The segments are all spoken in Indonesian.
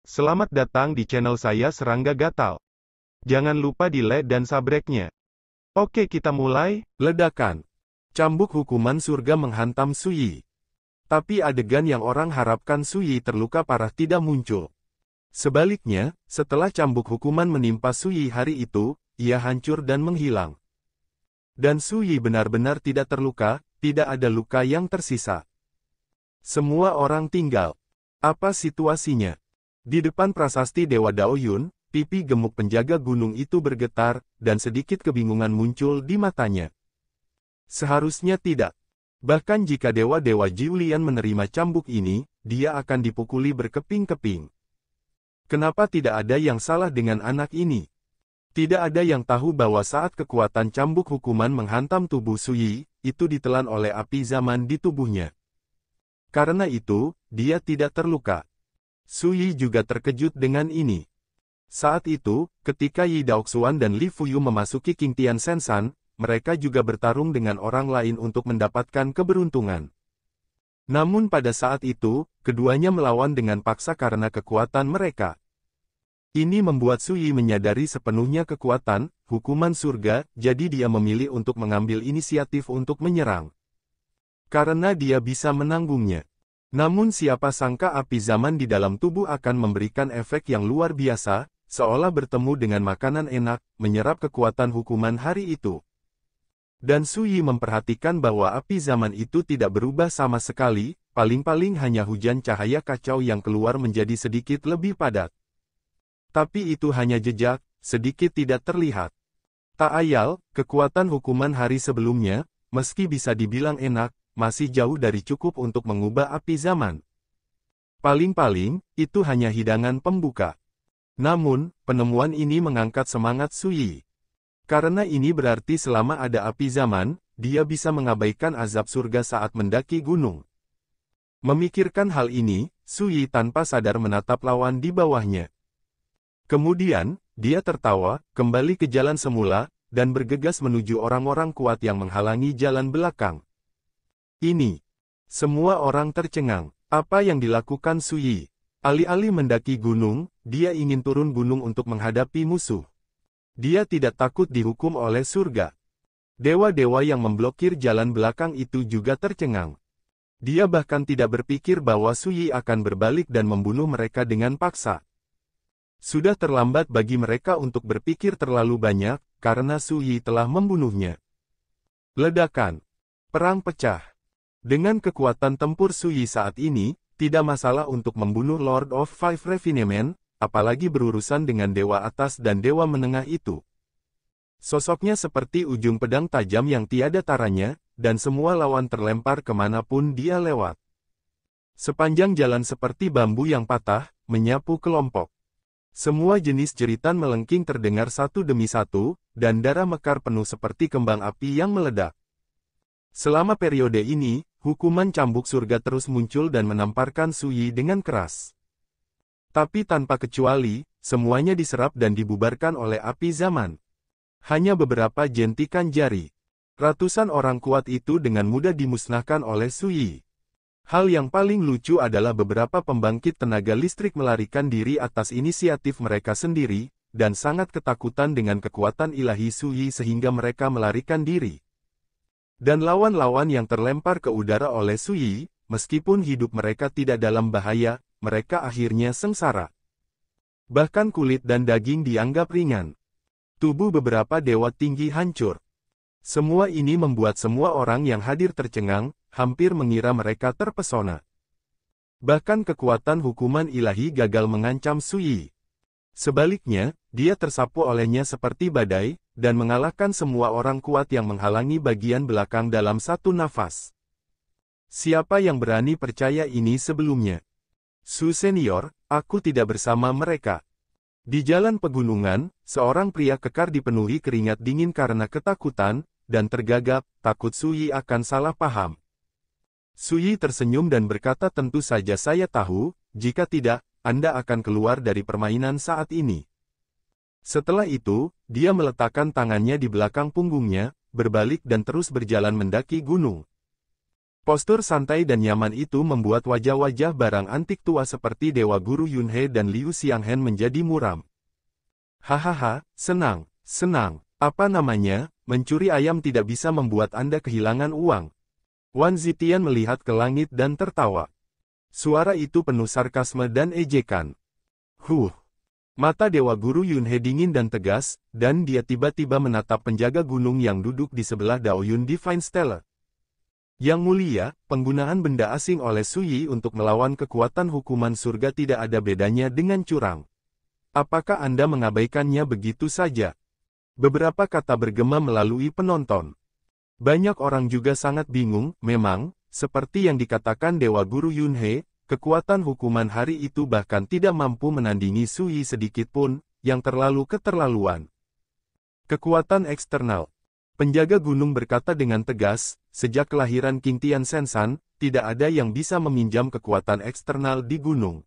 Selamat datang di channel saya Serangga Gatal. Jangan lupa di like dan subscribe-nya. Oke, kita mulai. Ledakan. Cambuk hukuman surga menghantam Suyi. Tapi adegan yang orang harapkan Suyi terluka parah tidak muncul. Sebaliknya, setelah cambuk hukuman menimpa Suyi hari itu, ia hancur dan menghilang. Dan Suyi benar-benar tidak terluka, tidak ada luka yang tersisa. Semua orang tinggal. Apa situasinya? Di depan prasasti Dewa Daoyun, pipi gemuk penjaga gunung itu bergetar, dan sedikit kebingungan muncul di matanya. Seharusnya tidak. Bahkan jika Dewa-Dewa Jiulian menerima cambuk ini, dia akan dipukuli berkeping-keping. Kenapa tidak ada yang salah dengan anak ini? Tidak ada yang tahu bahwa saat kekuatan cambuk hukuman menghantam tubuh Suyi, itu ditelan oleh api zaman di tubuhnya. Karena itu, dia tidak terluka. Suyi juga terkejut dengan ini. Saat itu, ketika Yi Daoxuan dan Li Fuyu memasuki Qingtian Sensan, mereka juga bertarung dengan orang lain untuk mendapatkan keberuntungan. Namun pada saat itu, keduanya melawan dengan paksa karena kekuatan mereka. Ini membuat Suyi menyadari sepenuhnya kekuatan, hukuman surga, jadi dia memilih untuk mengambil inisiatif untuk menyerang. Karena dia bisa menanggungnya. Namun siapa sangka api zaman di dalam tubuh akan memberikan efek yang luar biasa, seolah bertemu dengan makanan enak, menyerap kekuatan hukuman hari itu. Dan Suyi memperhatikan bahwa api zaman itu tidak berubah sama sekali, paling-paling hanya hujan cahaya kacau yang keluar menjadi sedikit lebih padat. Tapi itu hanya jejak, sedikit tidak terlihat. Tak ayal, kekuatan hukuman hari sebelumnya, meski bisa dibilang enak, masih jauh dari cukup untuk mengubah api zaman. Paling-paling, itu hanya hidangan pembuka. Namun, penemuan ini mengangkat semangat Suyi. Karena ini berarti selama ada api zaman, dia bisa mengabaikan azab surga saat mendaki gunung. Memikirkan hal ini, Suyi tanpa sadar menatap lawan di bawahnya. Kemudian, dia tertawa, kembali ke jalan semula, dan bergegas menuju orang-orang kuat yang menghalangi jalan belakang. Ini. Semua orang tercengang. Apa yang dilakukan Suyi? Alih-alih mendaki gunung, dia ingin turun gunung untuk menghadapi musuh. Dia tidak takut dihukum oleh surga. Dewa-dewa yang memblokir jalan belakang itu juga tercengang. Dia bahkan tidak berpikir bahwa Suyi akan berbalik dan membunuh mereka dengan paksa. Sudah terlambat bagi mereka untuk berpikir terlalu banyak, karena Suyi telah membunuhnya. Ledakan. Perang pecah. Dengan kekuatan tempur Suyi saat ini, tidak masalah untuk membunuh Lord of Five Refinement, apalagi berurusan dengan dewa atas dan dewa menengah itu. Sosoknya seperti ujung pedang tajam yang tiada taranya, dan semua lawan terlempar kemanapun dia lewat. Sepanjang jalan seperti bambu yang patah, menyapu kelompok. Semua jenis jeritan melengking terdengar satu demi satu, dan darah mekar penuh seperti kembang api yang meledak. Selama periode ini, hukuman cambuk surga terus muncul dan menamparkan Suyi dengan keras. Tapi tanpa kecuali, semuanya diserap dan dibubarkan oleh api zaman. Hanya beberapa jentikan jari. Ratusan orang kuat itu dengan mudah dimusnahkan oleh Suyi. Hal yang paling lucu adalah beberapa pembangkit tenaga listrik melarikan diri atas inisiatif mereka sendiri, dan sangat ketakutan dengan kekuatan ilahi Suyi sehingga mereka melarikan diri. Dan lawan-lawan yang terlempar ke udara oleh Suyi, meskipun hidup mereka tidak dalam bahaya, mereka akhirnya sengsara. Bahkan kulit dan daging dianggap ringan. Tubuh beberapa dewa tinggi hancur. Semua ini membuat semua orang yang hadir tercengang, hampir mengira mereka terpesona. Bahkan kekuatan hukuman ilahi gagal mengancam Suyi. Sebaliknya, dia tersapu olehnya seperti badai, dan mengalahkan semua orang kuat yang menghalangi bagian belakang dalam satu nafas. Siapa yang berani percaya ini sebelumnya? Su senior, aku tidak bersama mereka. Di jalan pegunungan, seorang pria kekar dipenuhi keringat dingin karena ketakutan, dan tergagap, takut Suyi akan salah paham. Suyi tersenyum dan berkata, tentu saja saya tahu, jika tidak, Anda akan keluar dari permainan saat ini. Setelah itu, dia meletakkan tangannya di belakang punggungnya, berbalik dan terus berjalan mendaki gunung. Postur santai dan nyaman itu membuat wajah-wajah barang antik tua seperti Dewa Guru Yunhe dan Liu Xianghen menjadi muram. Hahaha, senang, senang. Apa namanya, mencuri ayam tidak bisa membuat Anda kehilangan uang. Wan Zitian melihat ke langit dan tertawa. Suara itu penuh sarkasme dan ejekan. Mata Dewa Guru Yunhe dingin dan tegas, dan dia tiba-tiba menatap penjaga gunung yang duduk di sebelah Daoyun Divine Stellar. Yang mulia, penggunaan benda asing oleh Suyi untuk melawan kekuatan hukuman surga tidak ada bedanya dengan curang. Apakah Anda mengabaikannya begitu saja? Beberapa kata bergema melalui penonton. Banyak orang juga sangat bingung, memang, seperti yang dikatakan Dewa Guru Yunhe, kekuatan hukuman hari itu bahkan tidak mampu menandingi Suyi sedikitpun, yang terlalu keterlaluan. Kekuatan eksternal. Penjaga gunung berkata dengan tegas, sejak kelahiran King Tian Sensan, tidak ada yang bisa meminjam kekuatan eksternal di gunung.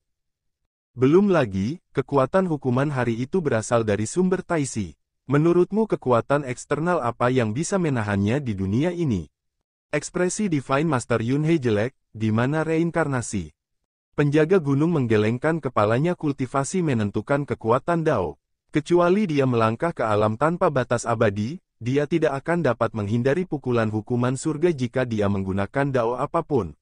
Belum lagi, kekuatan hukuman hari itu berasal dari sumber Taisi. Menurutmu kekuatan eksternal apa yang bisa menahannya di dunia ini? Ekspresi Divine Master Yunhe jelek, di mana reinkarnasi? Penjaga gunung menggelengkan kepalanya. Kultivasi menentukan kekuatan Dao. Kecuali dia melangkah ke alam tanpa batas abadi, dia tidak akan dapat menghindari pukulan hukuman surga jika dia menggunakan Dao apapun.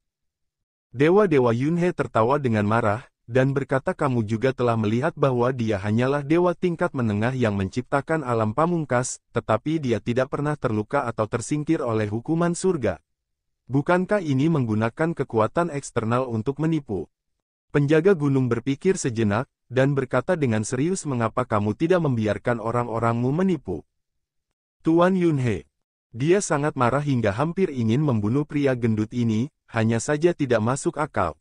Dewa-dewa Yunhe tertawa dengan marah, dan berkata kamu juga telah melihat bahwa dia hanyalah dewa tingkat menengah yang menciptakan alam pamungkas, tetapi dia tidak pernah terluka atau tersingkir oleh hukuman surga. Bukankah ini menggunakan kekuatan eksternal untuk menipu? Penjaga gunung berpikir sejenak, dan berkata dengan serius mengapa kamu tidak membiarkan orang-orangmu menipu? Tuan Yunhe. Dia sangat marah hingga hampir ingin membunuh pria gendut ini, hanya saja tidak masuk akal.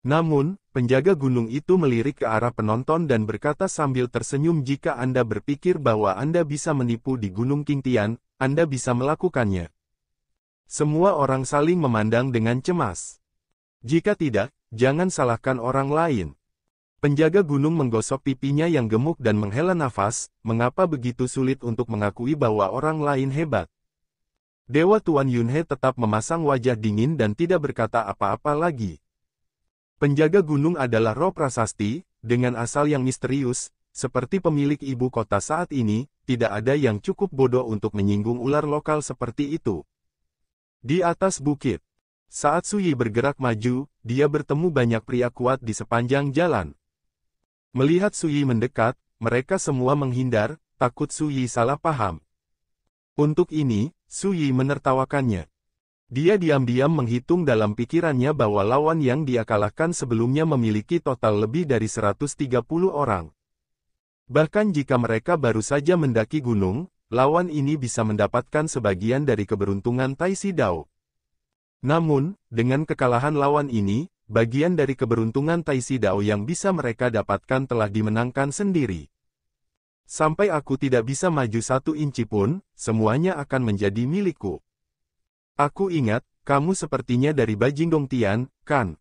Namun, penjaga gunung itu melirik ke arah penonton dan berkata sambil tersenyum jika Anda berpikir bahwa Anda bisa menipu di Gunung King Tian, Anda bisa melakukannya. Semua orang saling memandang dengan cemas. Jika tidak, jangan salahkan orang lain. Penjaga gunung menggosok pipinya yang gemuk dan menghela nafas, mengapa begitu sulit untuk mengakui bahwa orang lain hebat? Dewa Tuan Yunhe tetap memasang wajah dingin dan tidak berkata apa-apa lagi. Penjaga gunung adalah roh prasasti, dengan asal yang misterius, seperti pemilik ibu kota saat ini, tidak ada yang cukup bodoh untuk menyinggung ular lokal seperti itu. Di atas bukit. Saat Suyi bergerak maju, dia bertemu banyak pria kuat di sepanjang jalan. Melihat Suyi mendekat, mereka semua menghindar, takut Suyi salah paham. Untuk ini, Suyi menertawakannya. Dia diam-diam menghitung dalam pikirannya bahwa lawan yang dia kalahkan sebelumnya memiliki total lebih dari 130 orang. Bahkan jika mereka baru saja mendaki gunung, lawan ini bisa mendapatkan sebagian dari keberuntungan Taisi Dao. Namun, dengan kekalahan lawan ini, bagian dari keberuntungan Taisi Dao yang bisa mereka dapatkan telah dimenangkan sendiri. Sampai aku tidak bisa maju 1 inci pun, semuanya akan menjadi milikku. Aku ingat, kamu sepertinya dari Bajingdong Tian, kan?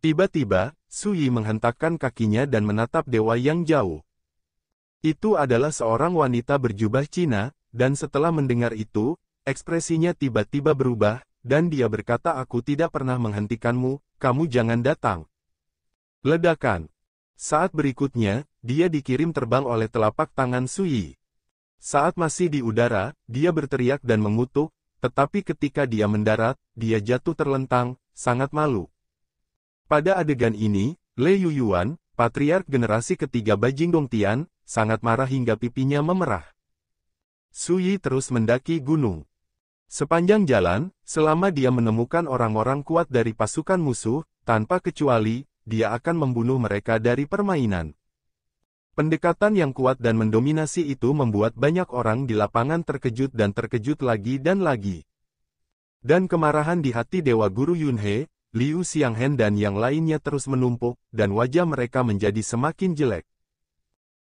Tiba-tiba, Suyi menghentakkan kakinya dan menatap dewa yang jauh. Itu adalah seorang wanita berjubah Cina, dan setelah mendengar itu, ekspresinya tiba-tiba berubah, dan dia berkata aku tidak pernah menghentikanmu, kamu jangan datang. Ledakan. Saat berikutnya, dia dikirim terbang oleh telapak tangan Suyi. Saat masih di udara, dia berteriak dan mengutuk, tetapi ketika dia mendarat, dia jatuh terlentang, sangat malu. Pada adegan ini, Le Yuyuan, patriark generasi ketiga Bajingdong Tian, sangat marah hingga pipinya memerah. Suyi terus mendaki gunung. Sepanjang jalan, selama dia menemukan orang-orang kuat dari pasukan musuh, tanpa kecuali, dia akan membunuh mereka dari permainan. Pendekatan yang kuat dan mendominasi itu membuat banyak orang di lapangan terkejut dan terkejut lagi dan lagi. Dan kemarahan di hati Dewa Guru Yunhe, Liu Xianghen dan yang lainnya terus menumpuk, dan wajah mereka menjadi semakin jelek.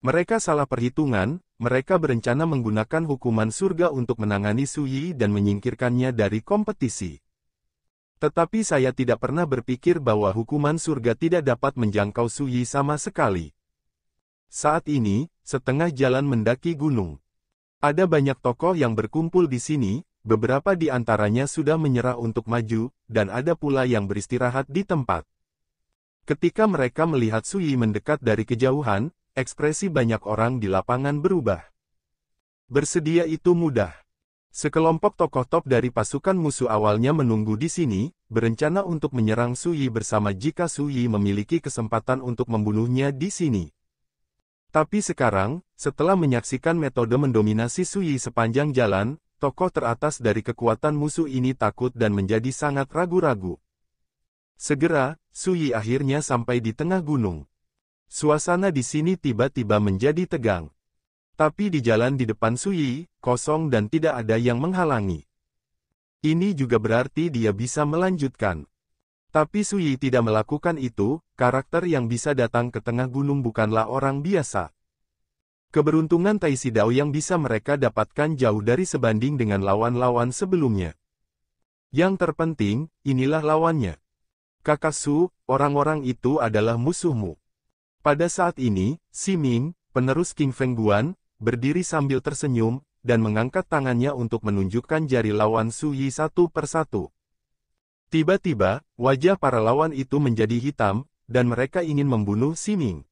Mereka salah perhitungan, mereka berencana menggunakan hukuman surga untuk menangani Suyi dan menyingkirkannya dari kompetisi. Tetapi saya tidak pernah berpikir bahwa hukuman surga tidak dapat menjangkau Suyi sama sekali. Saat ini, setengah jalan mendaki gunung. Ada banyak tokoh yang berkumpul di sini, beberapa di antaranya sudah menyerah untuk maju, dan ada pula yang beristirahat di tempat. Ketika mereka melihat Sui mendekat dari kejauhan, ekspresi banyak orang di lapangan berubah. Bersedia itu mudah. Sekelompok tokoh top dari pasukan musuh awalnya menunggu di sini, berencana untuk menyerang Sui bersama jika Sui memiliki kesempatan untuk membunuhnya di sini. Tapi sekarang, setelah menyaksikan metode mendominasi Sui sepanjang jalan, tokoh teratas dari kekuatan musuh ini takut dan menjadi sangat ragu-ragu. Segera, Sui akhirnya sampai di tengah gunung. Suasana di sini tiba-tiba menjadi tegang. Tapi di jalan di depan Sui, kosong dan tidak ada yang menghalangi. Ini juga berarti dia bisa melanjutkan. Tapi Sui tidak melakukan itu, karakter yang bisa datang ke tengah gunung bukanlah orang biasa. Keberuntungan Tai Si Dao yang bisa mereka dapatkan jauh dari sebanding dengan lawan-lawan sebelumnya. Yang terpenting, inilah lawannya. Kakak Su, orang-orang itu adalah musuhmu. Pada saat ini, Siming, penerus King Feng Guan, berdiri sambil tersenyum, dan mengangkat tangannya untuk menunjukkan jari lawan Sui satu persatu. Tiba-tiba, wajah para lawan itu menjadi hitam, dan mereka ingin membunuh Siming.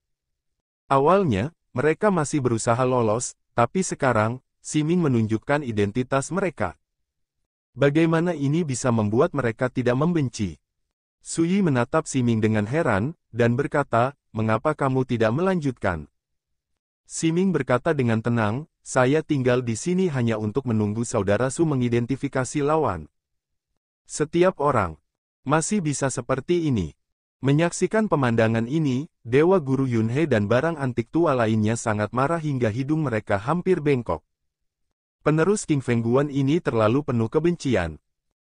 Awalnya, mereka masih berusaha lolos, tapi sekarang, Siming menunjukkan identitas mereka. Bagaimana ini bisa membuat mereka tidak membenci? Sui menatap Siming dengan heran, dan berkata, "Mengapa kamu tidak melanjutkan?" Siming berkata dengan tenang, "Saya tinggal di sini hanya untuk menunggu saudara Su mengidentifikasi lawan." Setiap orang masih bisa seperti ini. Menyaksikan pemandangan ini, Dewa Guru Yunhe dan barang antik tua lainnya sangat marah hingga hidung mereka hampir bengkok. Penerus King Feng Guan ini terlalu penuh kebencian.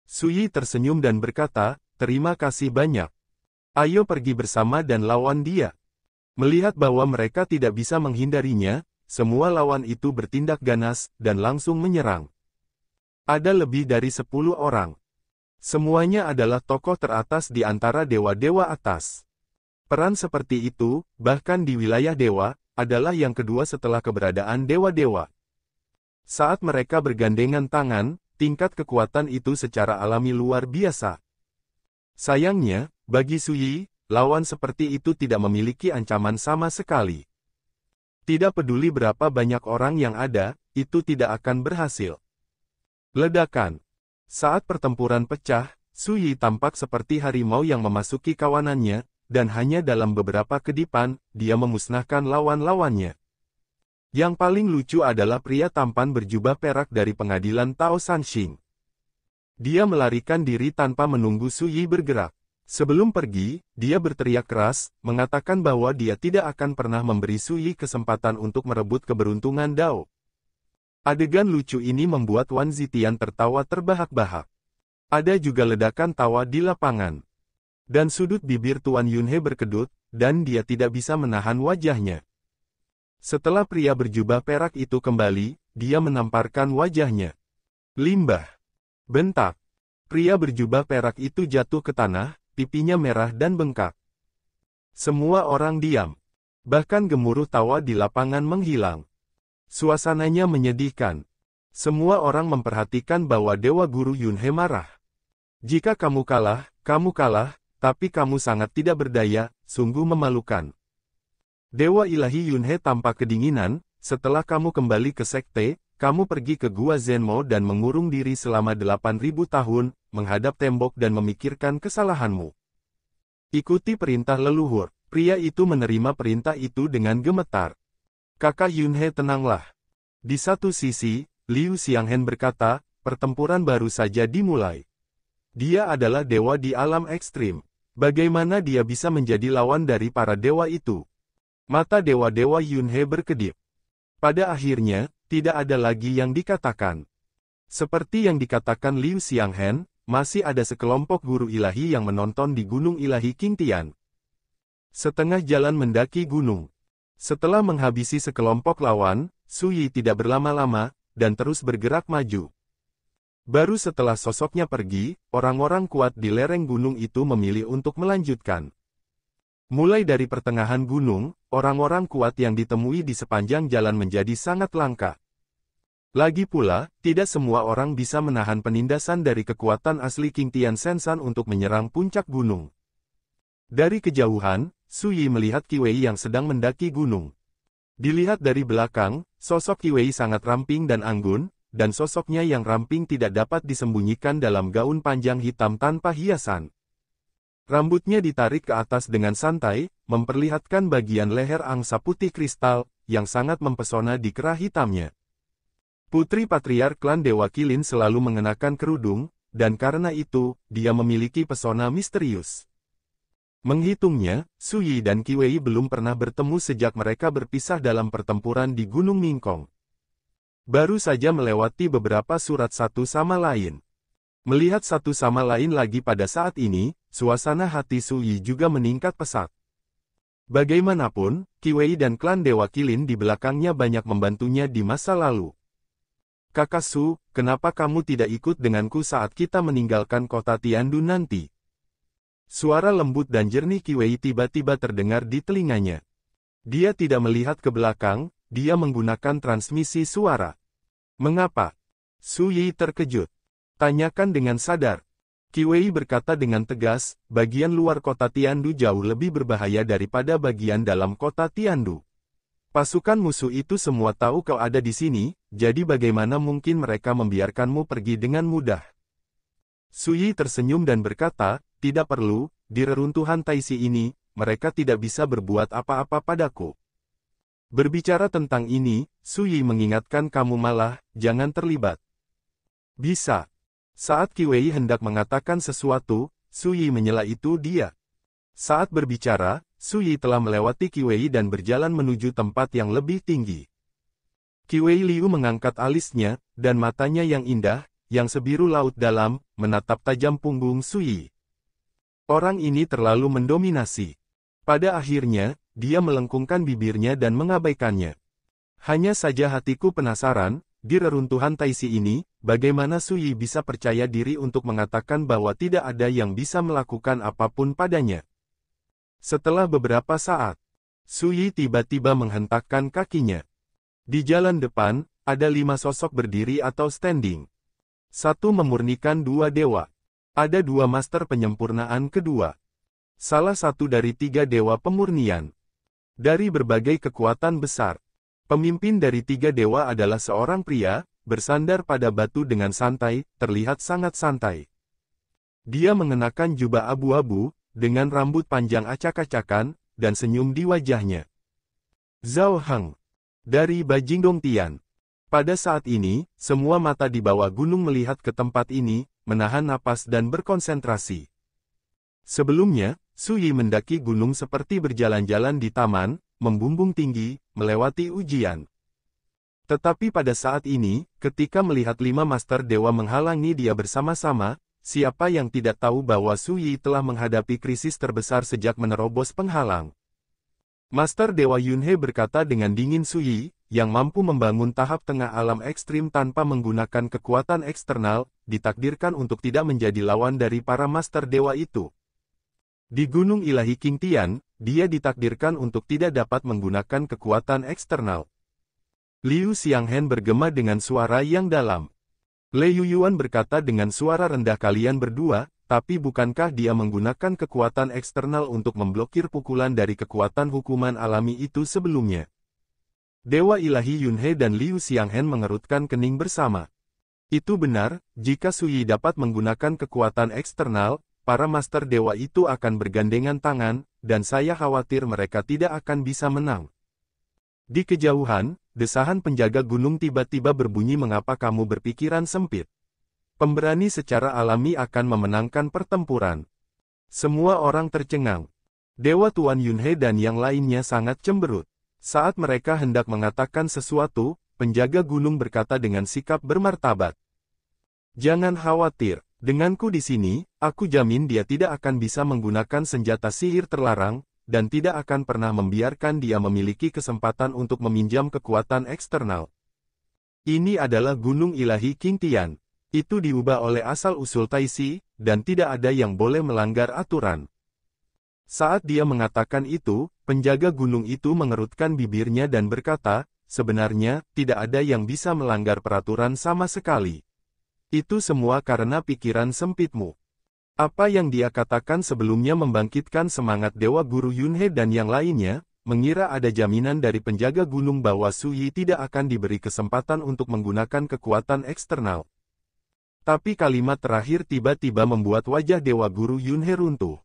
Sui tersenyum dan berkata, "Terima kasih banyak. Ayo pergi bersama dan lawan dia." Melihat bahwa mereka tidak bisa menghindarinya, semua lawan itu bertindak ganas, dan langsung menyerang. Ada lebih dari 10 orang. Semuanya adalah tokoh teratas di antara dewa-dewa atas. Peran seperti itu, bahkan di wilayah dewa, adalah yang kedua setelah keberadaan dewa-dewa. Saat mereka bergandengan tangan, tingkat kekuatan itu secara alami luar biasa. Sayangnya, bagi Sui, lawan seperti itu tidak memiliki ancaman sama sekali. Tidak peduli berapa banyak orang yang ada, itu tidak akan berhasil. Ledakan. Saat pertempuran pecah, Sui tampak seperti harimau yang memasuki kawanannya, dan hanya dalam beberapa kedipan, dia memusnahkan lawan-lawannya. Yang paling lucu adalah pria tampan berjubah perak dari pengadilan Tao Sanxing. Dia melarikan diri tanpa menunggu Sui bergerak. Sebelum pergi, dia berteriak keras, mengatakan bahwa dia tidak akan pernah memberi Sui kesempatan untuk merebut keberuntungan Dao. Adegan lucu ini membuat Wan Zitian tertawa terbahak-bahak. Ada juga ledakan tawa di lapangan. Dan sudut bibir Tuan Yunhe berkedut, dan dia tidak bisa menahan wajahnya. Setelah pria berjubah perak itu kembali, dia menamparkan wajahnya. Limbah. Bentak. Pria berjubah perak itu jatuh ke tanah, pipinya merah dan bengkak. Semua orang diam. Bahkan gemuruh tawa di lapangan menghilang. Suasananya menyedihkan. Semua orang memperhatikan bahwa Dewa Guru Yunhe marah. "Jika kamu kalah, tapi kamu sangat tidak berdaya, sungguh memalukan." Dewa Ilahi Yunhe tampak kedinginan, "Setelah kamu kembali ke sekte, kamu pergi ke Gua Zenmo dan mengurung diri selama 8.000 tahun, menghadap tembok dan memikirkan kesalahanmu. Ikuti perintah leluhur." Pria itu menerima perintah itu dengan gemetar. "Kakak Yunhe, tenanglah." Di satu sisi, Liu Xianghen berkata, "Pertempuran baru saja dimulai. Dia adalah dewa di alam ekstrim. Bagaimana dia bisa menjadi lawan dari para dewa itu?" Mata dewa-dewa Yunhe berkedip. Pada akhirnya, tidak ada lagi yang dikatakan. Seperti yang dikatakan Liu Xianghen, masih ada sekelompok guru ilahi yang menonton di Gunung Ilahi Qingtian. Setengah jalan mendaki gunung. Setelah menghabisi sekelompok lawan, Sui tidak berlama-lama, dan terus bergerak maju. Baru setelah sosoknya pergi, orang-orang kuat di lereng gunung itu memilih untuk melanjutkan. Mulai dari pertengahan gunung, orang-orang kuat yang ditemui di sepanjang jalan menjadi sangat langka. Lagi pula, tidak semua orang bisa menahan penindasan dari kekuatan asli King Tian Shensan untuk menyerang puncak gunung. Dari kejauhan, Su Yi melihat Qi Wei yang sedang mendaki gunung. Dilihat dari belakang, sosok Qi Wei sangat ramping dan anggun, dan sosoknya yang ramping tidak dapat disembunyikan dalam gaun panjang hitam tanpa hiasan. Rambutnya ditarik ke atas dengan santai, memperlihatkan bagian leher angsa putih kristal, yang sangat mempesona di kerah hitamnya. Putri Patriark klan Dewa Qilin selalu mengenakan kerudung, dan karena itu, dia memiliki pesona misterius. Menghitungnya, Su Yi dan Qi Wei belum pernah bertemu sejak mereka berpisah dalam pertempuran di Gunung Mingkong. Baru saja melewati beberapa surat satu sama lain. Melihat satu sama lain lagi pada saat ini, suasana hati Su Yi juga meningkat pesat. Bagaimanapun, Qi Wei dan klan Dewa Qilin di belakangnya banyak membantunya di masa lalu. Kakak Su, kenapa kamu tidak ikut denganku saat kita meninggalkan kota Tiandu nanti? Suara lembut dan jernih Qi Wei tiba-tiba terdengar di telinganya. Dia tidak melihat ke belakang, dia menggunakan transmisi suara. Mengapa? Su Yi terkejut. Tanyakan dengan sadar. Qi Wei berkata dengan tegas, bagian luar kota Tiandu jauh lebih berbahaya daripada bagian dalam kota Tiandu. Pasukan musuh itu semua tahu kau ada di sini, jadi bagaimana mungkin mereka membiarkanmu pergi dengan mudah? Su Yi tersenyum dan berkata, tidak perlu, di reruntuhan Taisi ini, mereka tidak bisa berbuat apa-apa padaku. Berbicara tentang ini, Su Yi mengingatkan kamu malah, jangan terlibat. Bisa. Saat Qi Wei hendak mengatakan sesuatu, Su Yi menyela itu dia. Saat berbicara, Su Yi telah melewati Qi Wei dan berjalan menuju tempat yang lebih tinggi. Qi Wei Liu mengangkat alisnya, dan matanya yang indah, yang sebiru laut dalam, menatap tajam punggung Su Yi. Orang ini terlalu mendominasi. Pada akhirnya, dia melengkungkan bibirnya dan mengabaikannya. Hanya saja hatiku penasaran, di reruntuhan Taisi ini, bagaimana Su Yi bisa percaya diri untuk mengatakan bahwa tidak ada yang bisa melakukan apapun padanya. Setelah beberapa saat, Su Yi tiba-tiba menghentakkan kakinya. Di jalan depan, ada 5 sosok berdiri atau standing. Satu memurnikan 2 dewa. Ada 2 master penyempurnaan kedua. Salah satu dari 3 dewa pemurnian. Dari berbagai kekuatan besar. Pemimpin dari 3 dewa adalah seorang pria, bersandar pada batu dengan santai, terlihat sangat santai. Dia mengenakan jubah abu-abu, dengan rambut panjang acak-acakan, dan senyum di wajahnya. Zhao Heng. Dari Bajingdong Tian. Pada saat ini, semua mata di bawah gunung melihat ke tempat ini, menahan napas dan berkonsentrasi. Sebelumnya, Su Yi mendaki gunung seperti berjalan-jalan di taman, membumbung tinggi, melewati ujian. Tetapi pada saat ini, ketika melihat 5 master dewa menghalangi dia bersama-sama, siapa yang tidak tahu bahwa Su Yi telah menghadapi krisis terbesar sejak menerobos penghalang. Master Dewa Yunhe berkata dengan dingin Su Yi, yang mampu membangun tahap tengah alam ekstrim tanpa menggunakan kekuatan eksternal, ditakdirkan untuk tidak menjadi lawan dari para Master Dewa itu. Di Gunung Ilahi King Tian, dia ditakdirkan untuk tidak dapat menggunakan kekuatan eksternal. Liu Xianghen bergema dengan suara yang dalam. Lei Yuyuan berkata dengan suara rendah kalian berdua, tapi bukankah dia menggunakan kekuatan eksternal untuk memblokir pukulan dari kekuatan hukuman alami itu sebelumnya? Dewa Ilahi Yunhe dan Liu Xianghen mengerutkan kening bersama. Itu benar, jika Su Yi dapat menggunakan kekuatan eksternal, para Master Dewa itu akan bergandengan tangan, dan saya khawatir mereka tidak akan bisa menang. Di kejauhan, desahan penjaga gunung tiba-tiba berbunyi mengapa kamu berpikiran sempit. Pemberani secara alami akan memenangkan pertempuran. Semua orang tercengang. Dewa Tuan Yunhe dan yang lainnya sangat cemberut. Saat mereka hendak mengatakan sesuatu, penjaga gunung berkata dengan sikap bermartabat. Jangan khawatir, denganku di sini, aku jamin dia tidak akan bisa menggunakan senjata sihir terlarang, dan tidak akan pernah membiarkan dia memiliki kesempatan untuk meminjam kekuatan eksternal. Ini adalah Gunung Ilahi King Tian. Itu diubah oleh asal-usul Taisi, dan tidak ada yang boleh melanggar aturan. Saat dia mengatakan itu, penjaga gunung itu mengerutkan bibirnya dan berkata, sebenarnya, tidak ada yang bisa melanggar peraturan sama sekali. Itu semua karena pikiran sempitmu. Apa yang dia katakan sebelumnya membangkitkan semangat Dewa Guru Yunhe dan yang lainnya, mengira ada jaminan dari penjaga gunung bahwa Su Yi tidak akan diberi kesempatan untuk menggunakan kekuatan eksternal. Tapi kalimat terakhir tiba-tiba membuat wajah Dewa Guru Yunhe runtuh.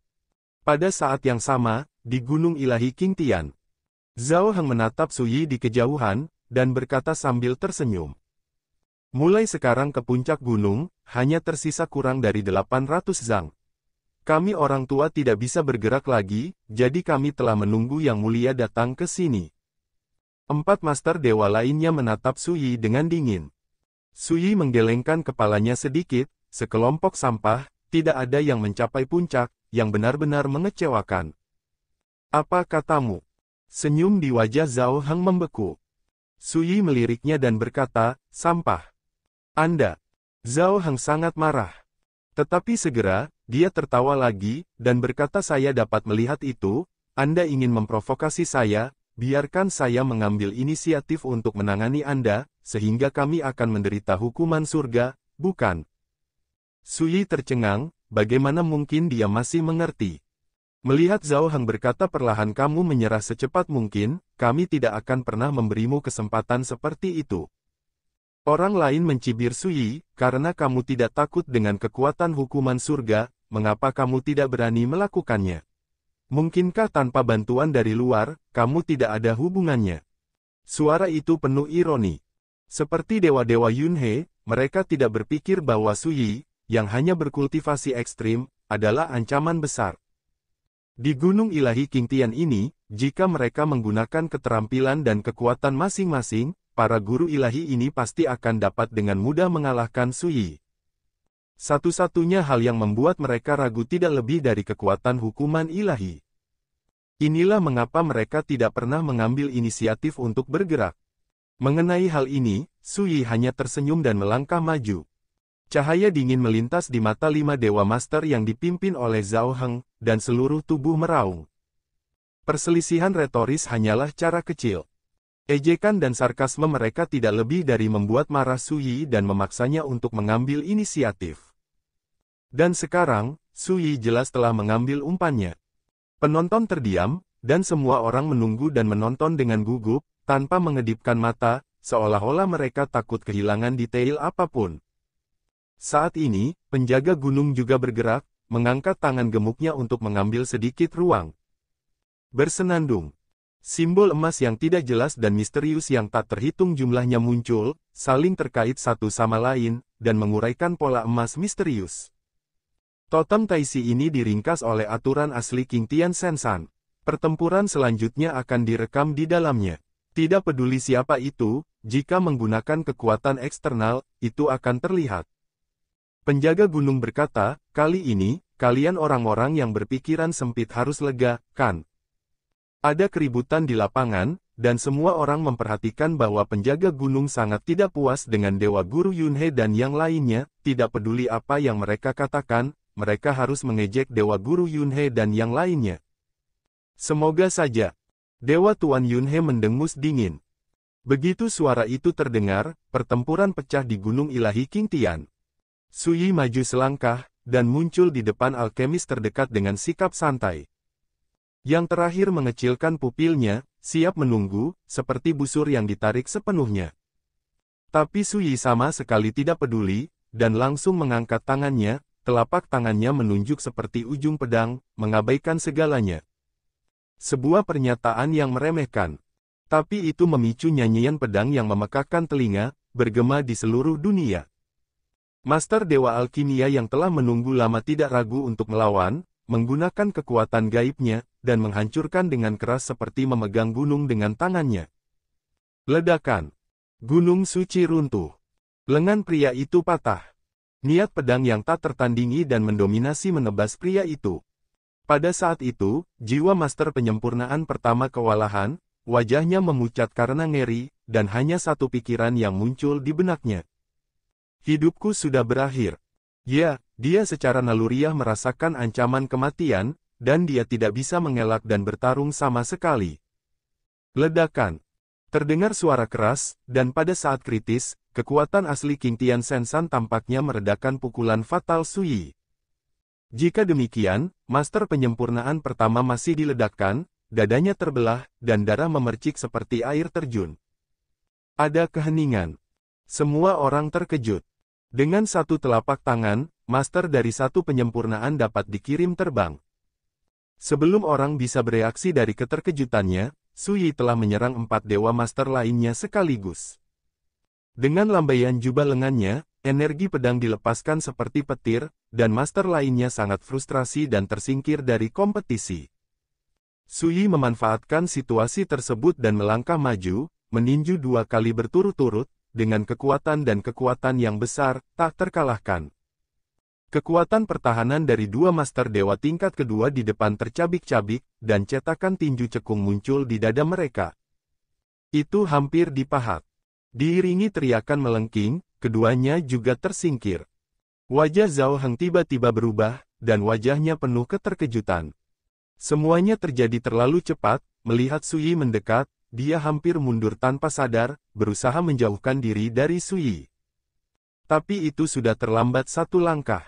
Pada saat yang sama, di Gunung Ilahi Qingtian, Zhao Heng menatap Su Yi di kejauhan, dan berkata sambil tersenyum. Mulai sekarang ke puncak gunung, hanya tersisa kurang dari 800 zang. Kami orang tua tidak bisa bergerak lagi, jadi kami telah menunggu Yang Mulia datang ke sini. 4 master dewa lainnya menatap Su Yi dengan dingin. Su Yi menggelengkan kepalanya sedikit, sekelompok sampah, tidak ada yang mencapai puncak, yang benar-benar mengecewakan. Apa katamu? Senyum di wajah Zhao Heng membeku. Su Yi meliriknya dan berkata, sampah. Anda. Zhao Heng sangat marah. Tetapi segera, dia tertawa lagi, dan berkata saya dapat melihat itu, Anda ingin memprovokasi saya, biarkan saya mengambil inisiatif untuk menangani Anda, sehingga kami akan menderita hukuman surga, bukan? Su Yi tercengang, bagaimana mungkin dia masih mengerti? Melihat Zhao Heng berkata perlahan kamu menyerah secepat mungkin, kami tidak akan pernah memberimu kesempatan seperti itu. Orang lain mencibir Su Yi, karena kamu tidak takut dengan kekuatan hukuman surga, mengapa kamu tidak berani melakukannya? Mungkinkah tanpa bantuan dari luar, kamu tidak ada hubungannya? Suara itu penuh ironi. Seperti dewa-dewa Yunhe, mereka tidak berpikir bahwa Su Yi, yang hanya berkultivasi ekstrim, adalah ancaman besar. Di Gunung Ilahi Qingtian ini, jika mereka menggunakan keterampilan dan kekuatan masing-masing, para guru ilahi ini pasti akan dapat dengan mudah mengalahkan Su Yi. Satu-satunya hal yang membuat mereka ragu tidak lebih dari kekuatan hukuman ilahi. Inilah mengapa mereka tidak pernah mengambil inisiatif untuk bergerak. Mengenai hal ini, Su Yi hanya tersenyum dan melangkah maju. Cahaya dingin melintas di mata 5 Dewa Master yang dipimpin oleh Zhao Heng, dan seluruh tubuh meraung. Perselisihan retoris hanyalah cara kecil. Ejekan dan sarkasme mereka tidak lebih dari membuat marah Su Yi dan memaksanya untuk mengambil inisiatif. Dan sekarang, Su Yi jelas telah mengambil umpannya. Penonton terdiam, dan semua orang menunggu dan menonton dengan gugup, tanpa mengedipkan mata, seolah-olah mereka takut kehilangan detail apapun. Saat ini, penjaga gunung juga bergerak, mengangkat tangan gemuknya untuk mengambil sedikit ruang. Bersenandung. Simbol emas yang tidak jelas dan misterius yang tak terhitung jumlahnya muncul, saling terkait satu sama lain, dan menguraikan pola emas misterius. Totem Taisi ini diringkas oleh aturan asli Qingtian Sensan. Pertempuran selanjutnya akan direkam di dalamnya. Tidak peduli siapa itu, jika menggunakan kekuatan eksternal, itu akan terlihat. Penjaga gunung berkata, kali ini, kalian orang-orang yang berpikiran sempit harus lega, kan? Ada keributan di lapangan, dan semua orang memperhatikan bahwa penjaga gunung sangat tidak puas dengan Dewa Guru Yunhe dan yang lainnya, tidak peduli apa yang mereka katakan, mereka harus mengejek Dewa Guru Yunhe dan yang lainnya. Semoga saja. Dewa Tuan Yunhe mendengus dingin. Begitu suara itu terdengar, pertempuran pecah di Gunung Ilahi Qingtian. Su Yi maju selangkah, dan muncul di depan alkemis terdekat dengan sikap santai. Yang terakhir mengecilkan pupilnya, siap menunggu, seperti busur yang ditarik sepenuhnya. Tapi Su Yi sama sekali tidak peduli, dan langsung mengangkat tangannya, telapak tangannya menunjuk seperti ujung pedang, mengabaikan segalanya. Sebuah pernyataan yang meremehkan. Tapi itu memicu nyanyian pedang yang memekakkan telinga, bergema di seluruh dunia. Master Dewa Alkimia yang telah menunggu lama tidak ragu untuk melawan, menggunakan kekuatan gaibnya, dan menghancurkan dengan keras seperti memegang gunung dengan tangannya. Ledakan. Gunung suci runtuh. Lengan pria itu patah. Niat pedang yang tak tertandingi dan mendominasi menebas pria itu. Pada saat itu, jiwa master penyempurnaan pertama kewalahan, wajahnya memucat karena ngeri, dan hanya satu pikiran yang muncul di benaknya. Hidupku sudah berakhir. Ya, dia secara naluriah merasakan ancaman kematian, dan dia tidak bisa mengelak dan bertarung sama sekali. Ledakan. Terdengar suara keras, dan pada saat kritis, kekuatan asli King Tian Shensan tampaknya meredakan pukulan fatal Suyi. Jika demikian, master penyempurnaan pertama masih diledakkan, dadanya terbelah, dan darah memercik seperti air terjun. Ada keheningan. Semua orang terkejut. Dengan satu telapak tangan, master dari satu penyempurnaan dapat dikirim terbang. Sebelum orang bisa bereaksi dari keterkejutannya, Suyi telah menyerang 4 dewa master lainnya sekaligus. Dengan lambaian jubah lengannya, energi pedang dilepaskan seperti petir, dan master lainnya sangat frustrasi dan tersingkir dari kompetisi. Suyi memanfaatkan situasi tersebut dan melangkah maju, meninju 2 kali berturut-turut, dengan kekuatan dan kekuatan yang besar, tak terkalahkan. Kekuatan pertahanan dari 2 master dewa tingkat kedua di depan tercabik-cabik, dan cetakan tinju cekung muncul di dada mereka. Itu hampir dipahat. Diiringi teriakan melengking, keduanya juga tersingkir. Wajah Zhao Heng tiba-tiba berubah, dan wajahnya penuh keterkejutan. Semuanya terjadi terlalu cepat, melihat Suyi mendekat, dia hampir mundur tanpa sadar, berusaha menjauhkan diri dari Suyi. Tapi itu sudah terlambat 1 langkah.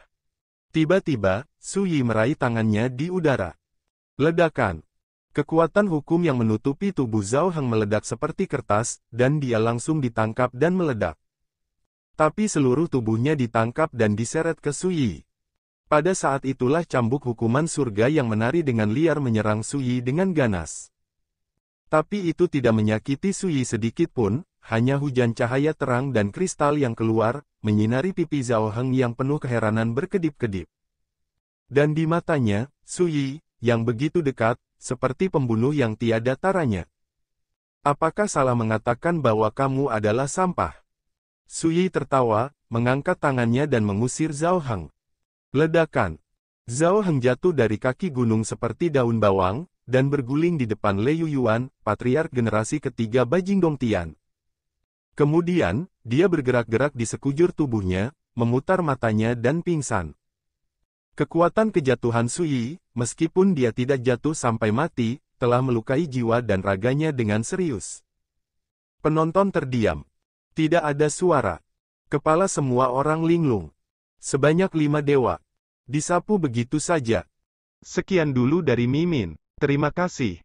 Tiba-tiba, Suyi meraih tangannya di udara. Ledakan. Kekuatan hukum yang menutupi tubuh Zhao Heng meledak seperti kertas, dan dia langsung ditangkap dan meledak. Tapi seluruh tubuhnya ditangkap dan diseret ke Suyi. Pada saat itulah cambuk hukuman surga yang menari dengan liar menyerang Suyi dengan ganas. Tapi itu tidak menyakiti Suyi sedikit pun, hanya hujan cahaya terang dan kristal yang keluar, menyinari pipi Zhao Heng yang penuh keheranan berkedip-kedip. Dan di matanya, Suyi, yang begitu dekat, seperti pembunuh yang tiada taranya. Apakah salah mengatakan bahwa kamu adalah sampah? Suyi tertawa, mengangkat tangannya dan mengusir Zhao Heng. Ledakan. Zhao Heng jatuh dari kaki gunung seperti daun bawang, dan berguling di depan Lei Yuyuan, patriark generasi ketiga Bajingdong Tian. Kemudian, dia bergerak-gerak di sekujur tubuhnya, memutar matanya dan pingsan. Kekuatan kejatuhan Suyi, meskipun dia tidak jatuh sampai mati, telah melukai jiwa dan raganya dengan serius. Penonton terdiam. Tidak ada suara. Kepala semua orang linglung. Sebanyak 5 dewa. Disapu begitu saja. Sekian dulu dari Mimin. Terima kasih.